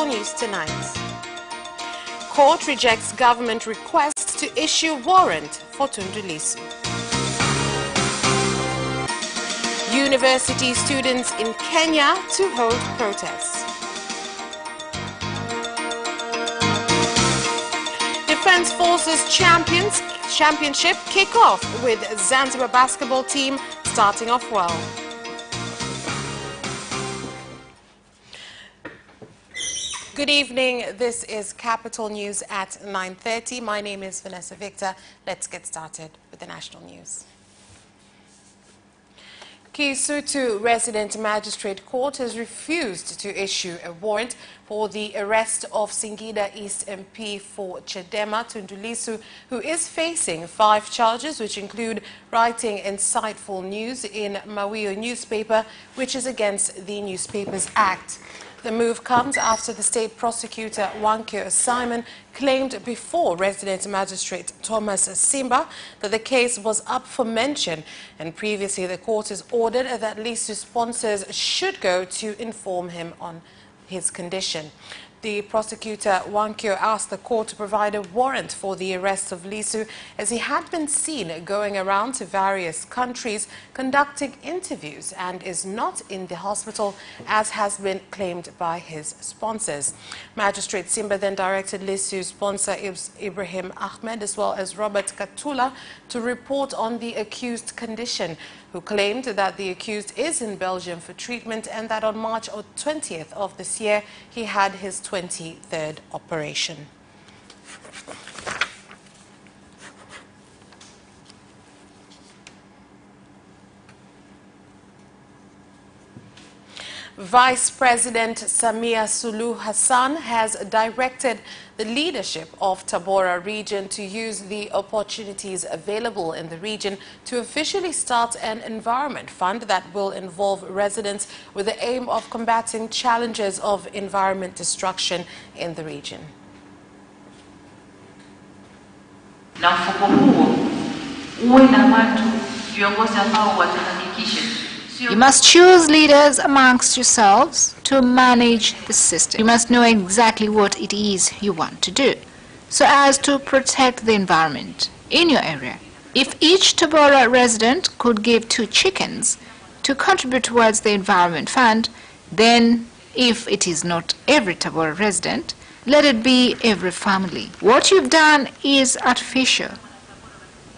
Capital News tonight. Court rejects government request to issue warrant for Tundu Lissu. University students in Kenya to hold protests. Defense Forces Championship kick-off with Zanzibar basketball team starting off well. Good evening. This is Capital News at 9:30. My name is Vanessa Victor. Let's get started with the national news. Kisutu Resident Magistrate Court has refused to issue a warrant for the arrest of Singida East MP for Chadema, Tundu Lissu, who is facing 5 charges, which include writing insightful news in Mawio newspaper, which is against the Newspapers Act. The move comes after the state prosecutor Wankio Simon claimed before resident magistrate Thomas Simba that the case was up for mention, and previously the court has ordered that Lissu's sponsors should go to inform him on his condition. The prosecutor Wankio asked the court to provide a warrant for the arrest of Lissu, as he had been seen going around to various countries conducting interviews and is not in the hospital, as has been claimed by his sponsors. Magistrate Simba then directed Lissu's sponsor Ibrahim Ahmed as well as Robert Katula to report on the accused condition, who claimed that the accused is in Belgium for treatment and that on March 20th of this year he had his 23rd operation. Vice President Samia Suluhu Hassan has directed the leadership of Tabora region to use the opportunities available in the region to officially start an environment fund that will involve residents with the aim of combating challenges of environment destruction in the region. Na mfuko huo uwe na watu viongozi ambao watahakikisha. You must choose leaders amongst yourselves to manage the system. You must know exactly what it is you want to do, so as to protect the environment in your area. If each Tabora resident could give 2 chickens to contribute towards the environment fund, then if it is not every Tabora resident, let it be every family. What you've done is artificial,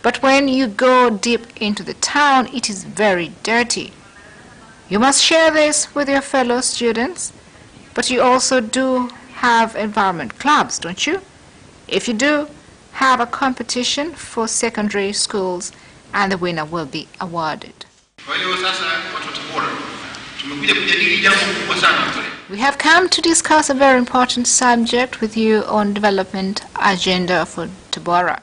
but when you go deep into the town, it is very dirty. You must share this with your fellow students, but you also do have environment clubs, don't you? If you do, have a competition for secondary schools and the winner will be awarded. We have come to discuss a very important subject with you on development agenda for Tabora.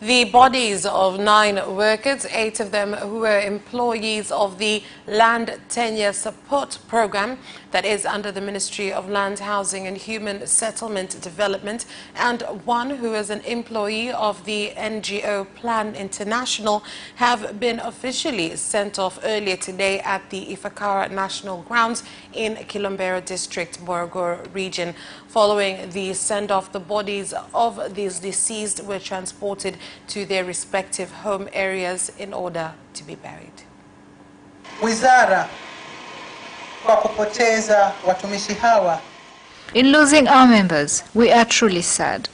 The bodies of 9 workers, 8 of them who were employees of the Land Tenure Support Program that is under the Ministry of Land, Housing and Human Settlement Development, and 1 who is an employee of the NGO Plan International, have been officially sent off earlier today at the Ifakara National Grounds in Kilombero District, Morogoro region. Following the send-off, the bodies of these deceased were transported to their respective home areas in order to be buried. Wizara kwa kupoteza watumishi hawa. In losing our members, we are truly sad,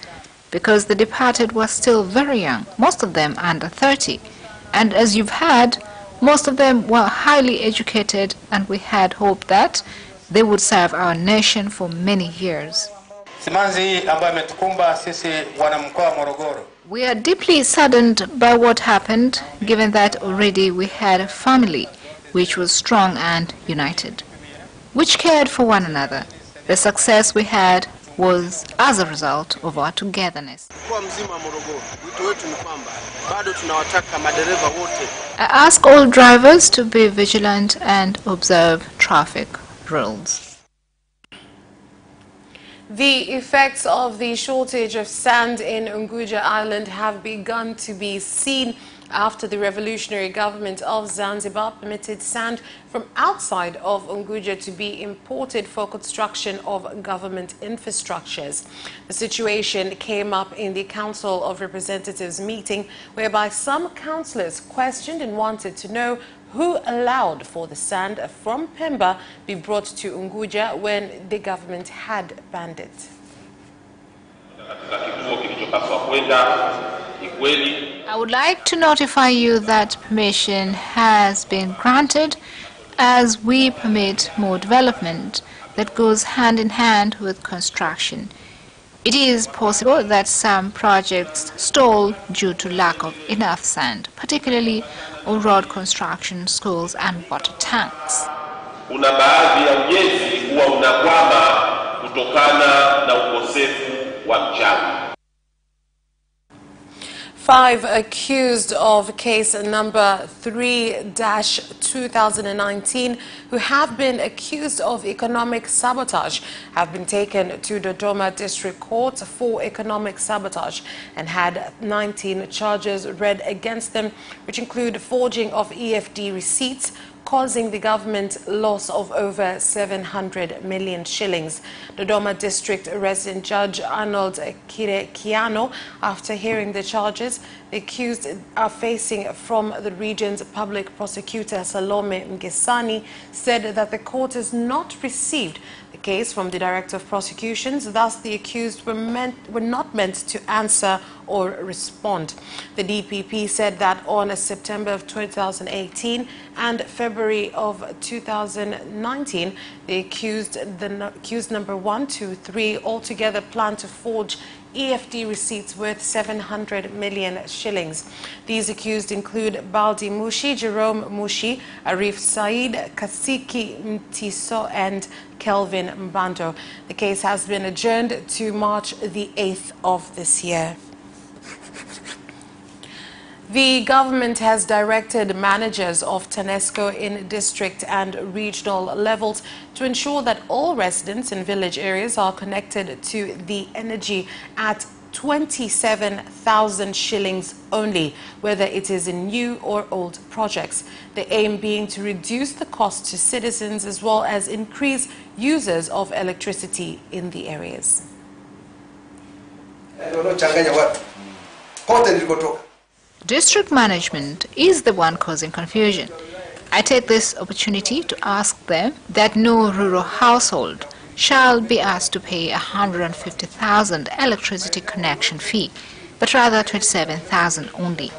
because the departed were still very young, most of them under 30, and as you've heard, most of them were highly educated, and we had hoped that they would serve our nation for many years. We are deeply saddened by what happened, given that already we had a family which was strong and united, which cared for one another. The success we had was as a result of our togetherness. I ask all drivers to be vigilant and observe traffic rules. The effects of the shortage of sand in Unguja Island have begun to be seen after the revolutionary government of Zanzibar permitted sand from outside of Unguja to be imported for construction of government infrastructures. The situation came up in the Council of Representatives meeting, whereby some councillors questioned and wanted to know who allowed for the sand from Pemba be brought to Unguja when the government had banned it. I would like to notify you that permission has been granted as we permit more development that goes hand in hand with construction. It is possible that some projects stall due to lack of enough sand, particularly on road construction, schools and water tanks. Kuna baadhi ya ujenzi huwa unakwama kutokana na ukosefu wa mchanga. 5 accused of case number 3-2019 who have been accused of economic sabotage have been taken to Dodoma District Court for economic sabotage and had 19 charges read against them, which include forging of EFD receipts, causing the government loss of over 700 million shillings. Dodoma District Resident Judge Arnold Kiano, after hearing the charges, the accused are facing from the region's public prosecutor Salome Mgesani, said that the court has not received the case from the Director of Prosecutions, thus the accused were not meant to answer or respond. The DPP said that on September of 2018 and February of 2019, the accused number 1, 2, 3 altogether planned to forge EFD receipts worth 700 million shillings. These accused include Baldi Mushi, Jerome Mushi, Arif Said, Kasiki Mtiso and Kelvin Mbando. The case has been adjourned to March the 8th of this year. The government has directed managers of TANESCO in district and regional levels to ensure that all residents in village areas are connected to the energy at 27,000 shillings only, whether it is in new or old projects. The aim being to reduce the cost to citizens as well as increase users of electricity in the areas. District management is the one causing confusion. I take this opportunity to ask them that no rural household shall be asked to pay 150,000 electricity connection fee, but rather 27,000 only.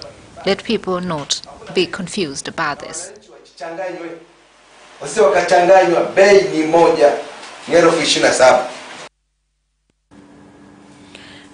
Let people not be confused about this.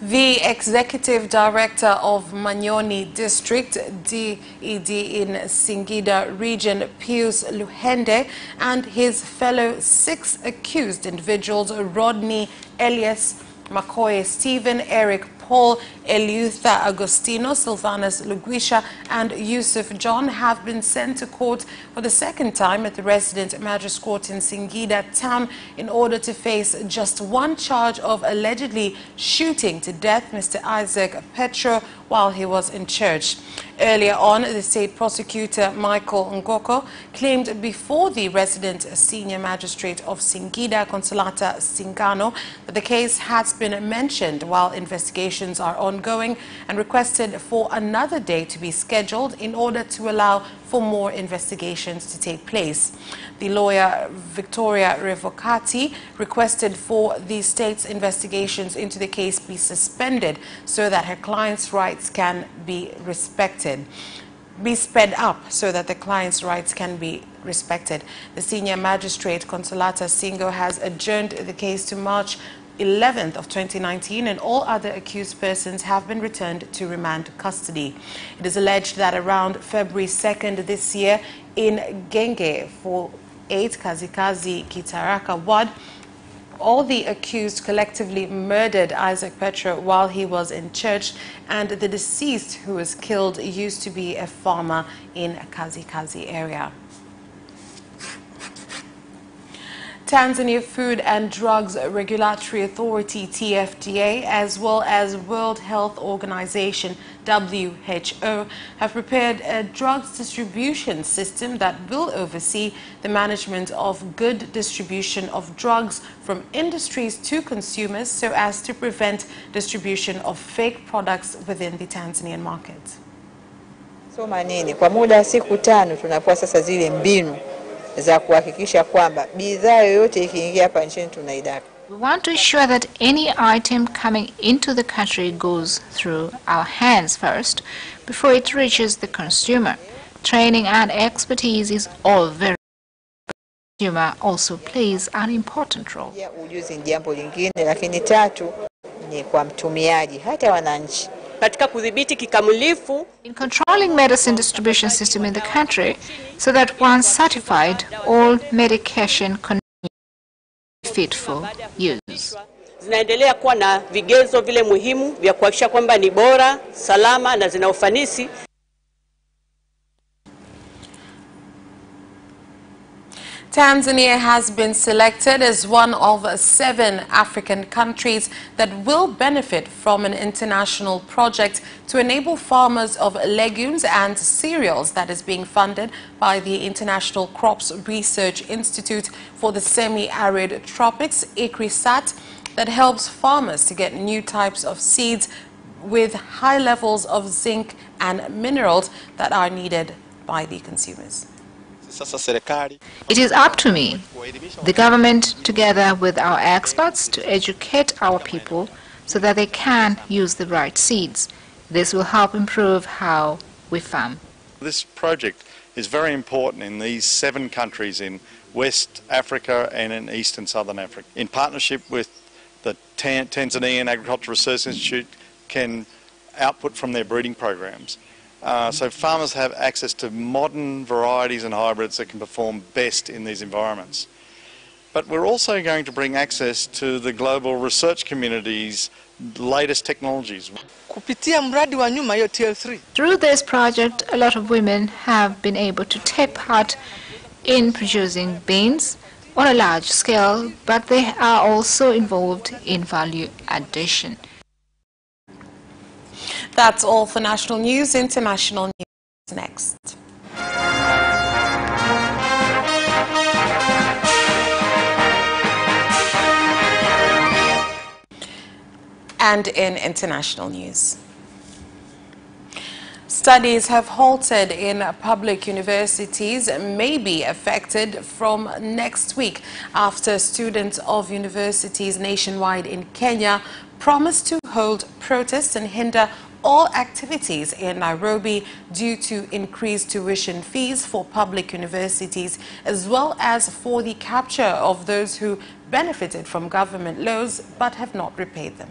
The Executive Director of Manyoni District, DED in Singida Region, Pius Luhende, and his fellow 6 accused individuals, Rodney Elias, Makoye Stephen, Eric Paul, Eliutha Agostino, Sylvanus Luguisha, and Yusuf John, have been sent to court for the second time at the Resident Magistrates Court in Singida town in order to face just one charge of allegedly shooting to death Mr. Isaac Petro while he was in church. Earlier on, the state prosecutor Michael Ngoko claimed before the resident senior magistrate of Singida, Consolata Singano, that the case has been mentioned while investigations are ongoing and requested for another day to be scheduled in order to allow for more investigations to take place. The lawyer Victoria Revocati requested for the state's investigations into the case be suspended so that her client's rights can be respected. Be sped up so that the client's rights can be respected. The senior magistrate Consolata Singo has adjourned the case to March 11th of 2019, and all other accused persons have been returned to remand custody. It is alleged that around February 2nd this year in Genge for 8 Kazikazi Kitaraka Ward, all the accused collectively murdered Isaac Petro while he was in church, and the deceased who was killed used to be a farmer in Kazikazi area. Tanzania Food and Drugs Regulatory Authority (TFDA) as well as World Health Organization (WHO) have prepared a drugs distribution system that will oversee the management of good distribution of drugs from industries to consumers so as to prevent distribution of fake products within the Tanzanian market. Soma nini? Kwa muda wa siku 5 tunapewa sasa zile mbinu za kuhakikisha kwamba bidhaa yoyote ikiingia hapa nchini tunaidaka. We want to ensure that any item coming into the country goes through our hands first before it reaches the consumer. Training and expertise is all very important. The consumer also plays an important role. Ujuzi ni jambo lingine, lakini 3 ni kwa mtumiaji hata wananchi. Katika kudhibiti kikamilifu In controlling medicine distribution system in the country so that once certified, all medication continues fit for use. zinaendelea kuwa na vigezo vile muhimu vya kuhakikisha kwamba ni bora, salama na zina ufanisi. Tanzania has been selected as one of 7 African countries that will benefit from an international project to enable farmers of legumes and cereals that is being funded by the International Crops Research Institute for the Semi-Arid Tropics, ICRISAT, that helps farmers to get new types of seeds with high levels of zinc and minerals that are needed by the consumers. It is up to me, the government, together with our experts, to educate our people so that they can use the right seeds. This will help improve how we farm. This project is very important in these 7 countries in West Africa and in East and Southern Africa. In partnership with the Tanzanian Agricultural Research Institute can output from their breeding programs. So farmers have access to modern varieties and hybrids that can perform best in these environments. But we're also going to bring access to the global research community's latest technologies. Through this project, a lot of women have been able to take part in producing beans on a large scale, but they are also involved in value addition. That's all for national news. International news next. And in international news, studies have halted in public universities may be affected from next week after students of universities nationwide in Kenya promised to hold protests and hinder all activities in Nairobi due to increased tuition fees for public universities, as well as for the capture of those who benefited from government loans but have not repaid them.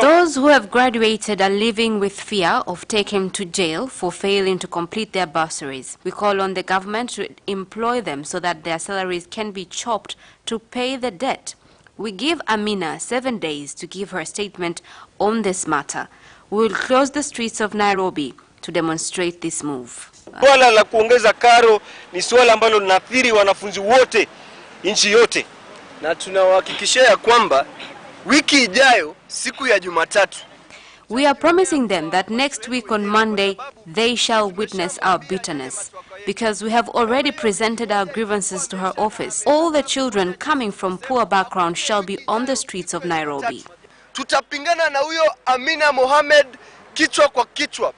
Those who have graduated are living with fear of taken to jail for failing to complete their bursaries. We call on the government to employ them so that their salaries can be chopped to pay the debt. We give Amina 7 days to give her statement on this matter. We will close the streets of Nairobi to demonstrate this move. Swala la kuongeza karo ni swala ambalo linaathiri wanafunzi wote nchi yote, na tunawahakikishia kwamba wiki ijayo siku ya Jumatatu. We are promising them that next week on Monday they shall witness our bitterness, because we have already presented our grievances to her office. All the children coming from poor backgrounds shall be on the streets of Nairobi. Tutapingana na huyo Amina Mohamed kichwa kwa kichwa.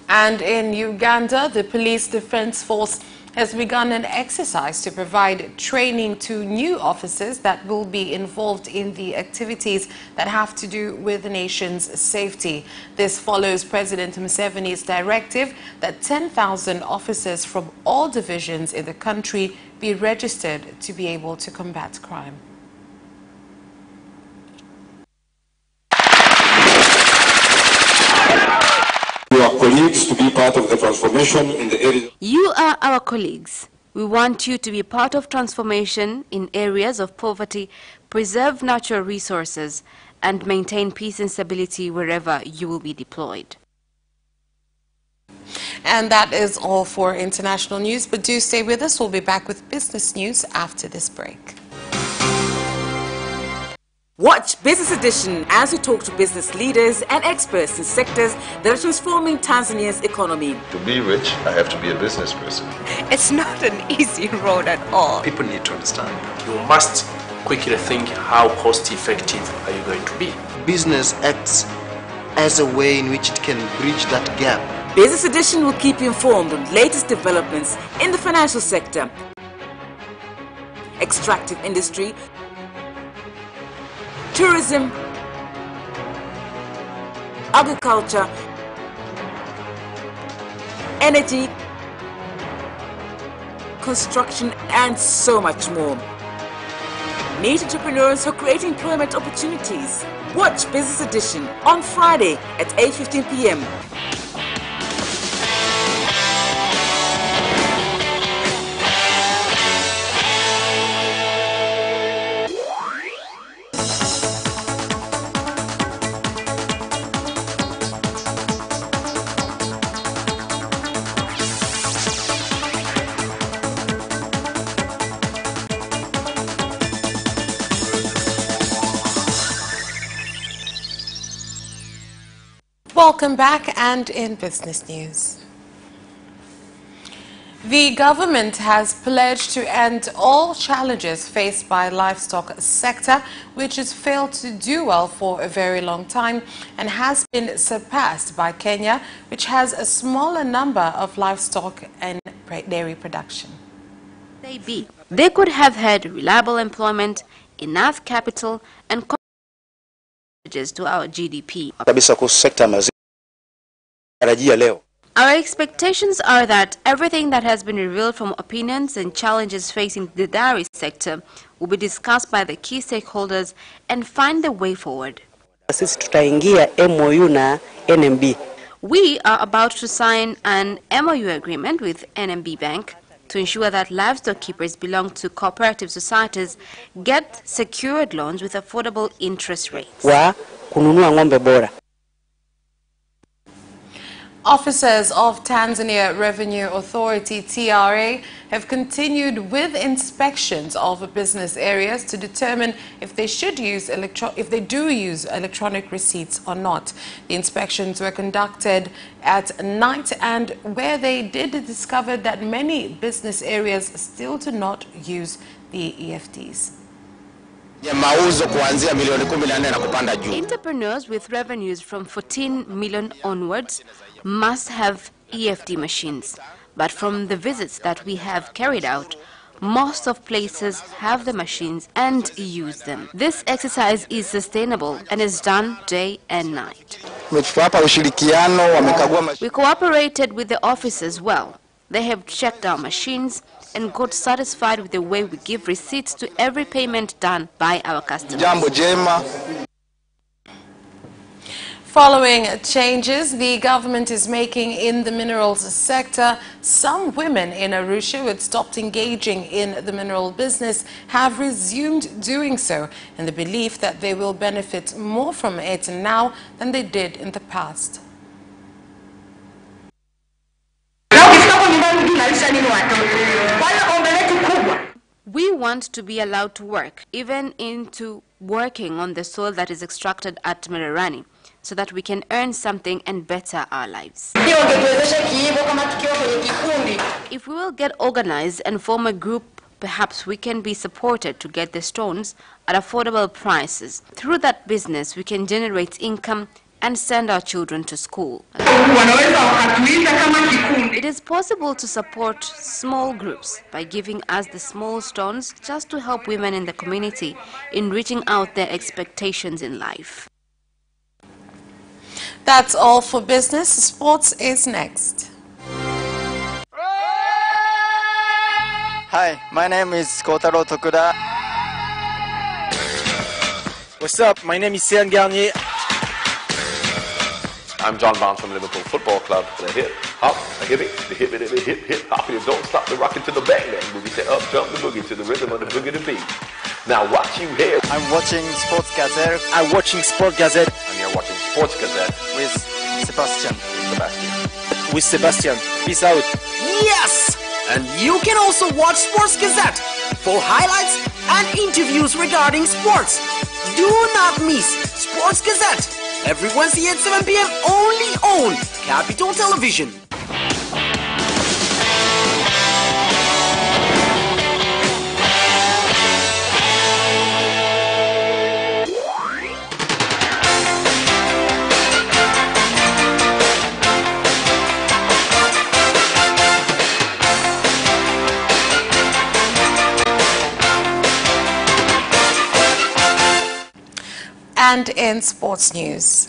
And in Uganda, the Police Defense Force has begun an exercise to provide training to new officers that will be involved in the activities that have to do with the nation's safety. This follows President Museveni's directive that 10,000 officers from all divisions in the country be registered to be able to combat crime. Your colleagues to be part of the transformation in the area. You are our colleagues. We want you to be part of transformation in areas of poverty, preserve natural resources, and maintain peace and stability wherever you will be deployed. And that is all for international news, but do stay with us. We'll be back with business news after this break. Watch Business Edition as we talk to business leaders and experts in sectors that are transforming Tanzania's economy. To be rich, I have to be a business person. It's not an easy road at all. People need to understand. You must quickly think, how cost effective are you going to be? Business acts as a way in which it can bridge that gap. Business Edition will keep you informed on latest developments in the financial sector, extractive industry, tourism, agriculture, energy, construction, and so much more. Meet entrepreneurs who create employment opportunities. Watch Business Edition on Friday at 8:15 p.m. Welcome back, and in business news. The government has pledged to end all challenges faced by livestock sector, which has failed to do well for a very long time and has been surpassed by Kenya, which has a smaller number of livestock and dairy production. They could have had reliable employment, enough capital, and to our GDP. Our expectations are that everything that has been revealed from opinions and challenges facing the dairy sector will be discussed by the key stakeholders and find the way forward. We are about to sign an MOU agreement with NMB Bank to ensure that livestock keepers belong to cooperative societies get secured loans with affordable interest rates. Officers of Tanzania Revenue Authority (TRA) have continued with inspections of business areas to determine if they do use electronic receipts or not. The inspections were conducted at night, and where they did discover that many business areas still do not use the EFTs. Entrepreneurs with revenues from 14 million onwards must have EFT machines, but from the visits that we have carried out, most of places have the machines and use them. This exercise is sustainable and is done day and night. We cooperated with the officers well. They have checked our machines and got satisfied with the way we give receipts to every payment done by our customers. Following changes the government is making in the minerals sector, some women in Arusha who had stopped engaging in the mineral business have resumed doing so in the belief that they will benefit more from it now than they did in the past. We want to be allowed to work, even into working on the soil that is extracted at Mererani, so that we can earn something and better our lives. If we will get organized and form a group, perhaps we can be supported to get the stones at affordable prices. Through that business, we can generate income and send our children to school. It is possible to support small groups by giving us the small stones just to help women in the community in reaching out their expectations in life. That's all for business. Sports is next. Hi, my name is Kotaro Tokuda. What's up? My name is Sean Garnier. I'm John Barnes from Liverpool Football Club. The hip, hop, a hippie, the hip, hip, hip, hop. You don't stop the rockin' to the bang, bang boogie. Say up, jump the boogie to the rhythm of the boogie to beat. Now what you hear? I'm watching Sports Gazette. I'm watching Sport Gazette. And you're watching Sports Gazette With Sebastian. With Sebastian. Peace out. Yes! And you can also watch Sports Gazette for highlights and interviews regarding sports. Do not miss Sports Gazette every Wednesday at 7 p.m. only on Capital Television. And in sports news,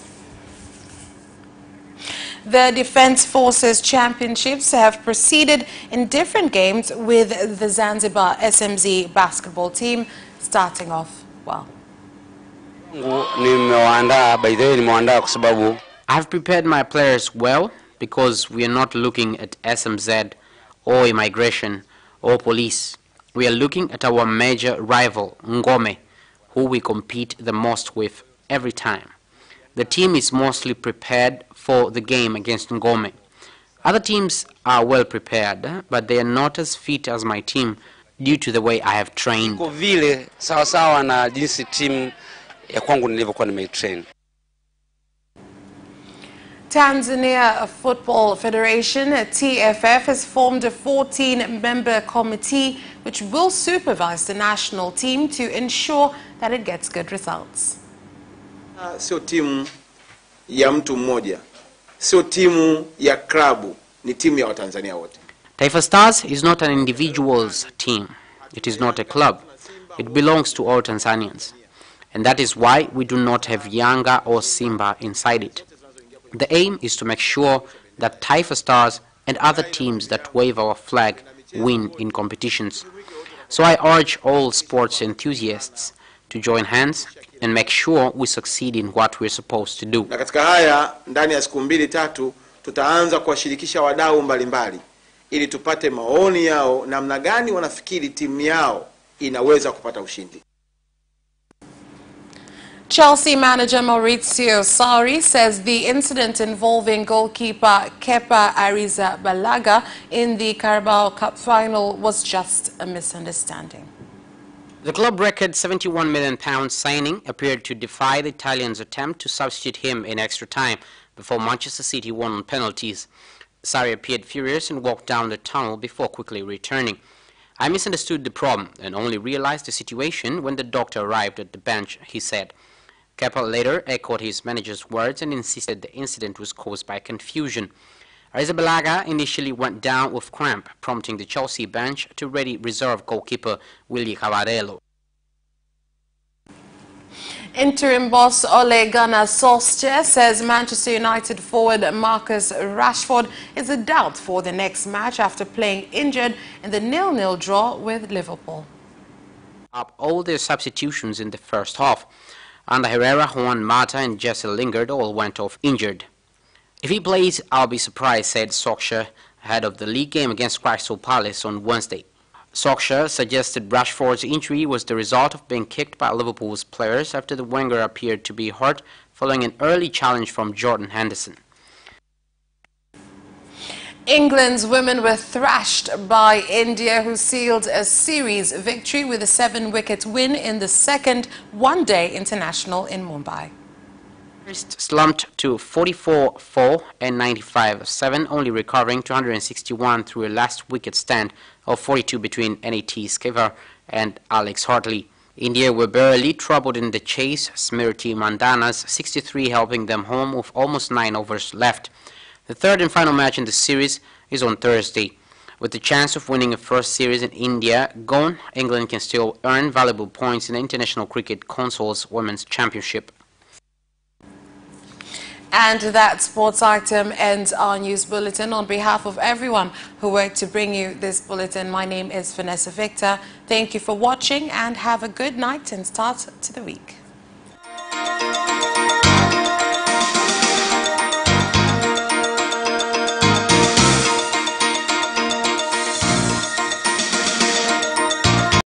the Defence Forces Championships have proceeded in different games with the Zanzibar SMZ basketball team starting off well. I have prepared my players well because we are not looking at SMZ or immigration or police. We are looking at our major rival, Ngome, who we compete the most with every time. The team is mostly prepared for the game against Ngome. Other teams are well prepared, but they are not as fit as my team due to the way I have trained. Tanzania Football Federation, TFF, has formed a 14-member committee which will supervise the national team to ensure that it gets good results. Sio timu ya mtu mmoja, sio timu ya klabu, ni timu ya Watanzania wote. Taifa Stars is not an individual's team. It is not a club. It belongs to all Tanzanians. And that is why we do not have Yanga or Simba inside it. The aim is to make sure that Taifa Stars and other teams that wave our flag win in competitions. So I urge all sports enthusiasts to join hands and make sure we succeed in what we're supposed to do. Na katika haya ndani ya siku 2-3 tutaanza kuwashirikisha wadau mbalimbali ili tupate maoni yao namna gani wanafikiri timu yao inaweza kupata ushindi. Chelsea manager Maurizio Sarri says the incident involving goalkeeper Kepa Arrizabalaga in the Carabao Cup final was just a misunderstanding. The club record £71 million signing appeared to defy the Italians' attempt to substitute him in extra time before Manchester City won on penalties. Sarri appeared furious and walked down the tunnel before quickly returning. I misunderstood the problem and only realized the situation when the doctor arrived at the bench, he said. Kepa later echoed his manager's words and insisted the incident was caused by confusion. Arrizabalaga initially went down with cramp, prompting the Chelsea bench to ready reserve goalkeeper Willy Cavarello. Interim boss Ole Gunnar Solskjaer says Manchester United forward Marcus Rashford is a doubt for the next match after playing injured in the 0-0 draw with Liverpool. Up all their substitutions in the first half. Ander Herrera, Juan Mata and Jesse Lingard all went off injured. If he plays, I'll be surprised, said Solskjaer ahead of the league game against Crystal Palace on Wednesday. Solskjaer suggested Rashford's injury was the result of being kicked by Liverpool's players after the Wenger appeared to be hurt following an early challenge from Jordan Henderson. England's women were thrashed by India, who sealed a series victory with a 7-wicket win in the second one-day international in Mumbai. Slumped to 44-4 and 95-7, only recovering 261 through a last wicket stand of 42 between NAT Skiver and Alex Hartley. India were barely troubled in the chase, Smriti Mandhana's 63 helping them home with almost 9 overs left. The third and final match in the series is on Thursday. With the chance of winning a first series in India gone, England can still earn valuable points in the International Cricket Council's Women's Championship. And that sports item ends our news bulletin. On behalf of everyone who worked to bring you this bulletin, my name is Vanessa Victor. Thank you for watching and have a good night and start to the week.